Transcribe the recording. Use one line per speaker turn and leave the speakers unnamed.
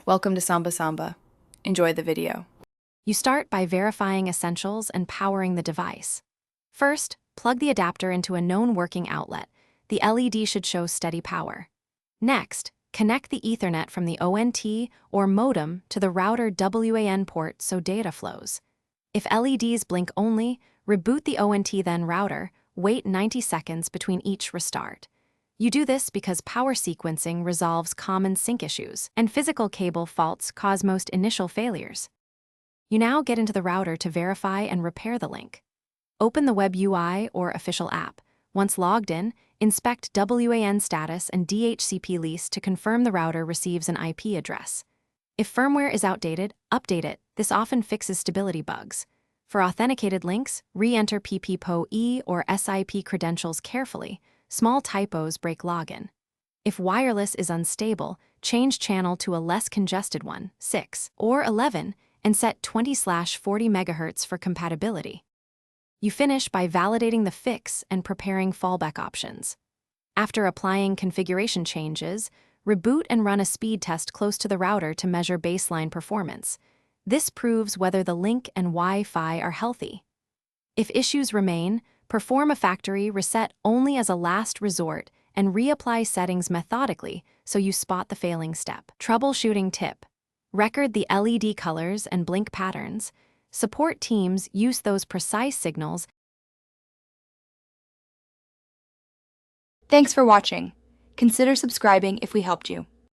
Welcome to Samba Samba. Enjoy the video.
You start by verifying essentials and powering the device. First, plug the adapter into a known working outlet. The LED should show steady power. Next, connect the Ethernet from the ONT or modem to the router WAN port so data flows. If LEDs blink only, reboot the ONT then router, wait 90 seconds between each restart. You do this because power sequencing resolves common sync issues, and physical cable faults cause most initial failures. You now get into the router to verify and repair the link. Open the web UI or official app. Once logged in, inspect WAN status and DHCP lease to confirm the router receives an IP address. If firmware is outdated, update it. This often fixes stability bugs. For authenticated links, re-enter PPPoE or SIP credentials carefully. Small typos break login. If wireless is unstable, change channel to a less congested one, 6 or 11, and set 20/40 MHz for compatibility. You finish by validating the fix and preparing fallback options. After applying configuration changes, reboot and run a speed test close to the router to measure baseline performance. This proves whether the link and Wi-Fi are healthy. If issues remain, perform a factory reset only as a last resort and reapply settings methodically so you spot the failing step. Troubleshooting tip: record the LED colors and blink patterns. Support teams use those precise signals.
Thanks for watching. Consider subscribing if we helped you.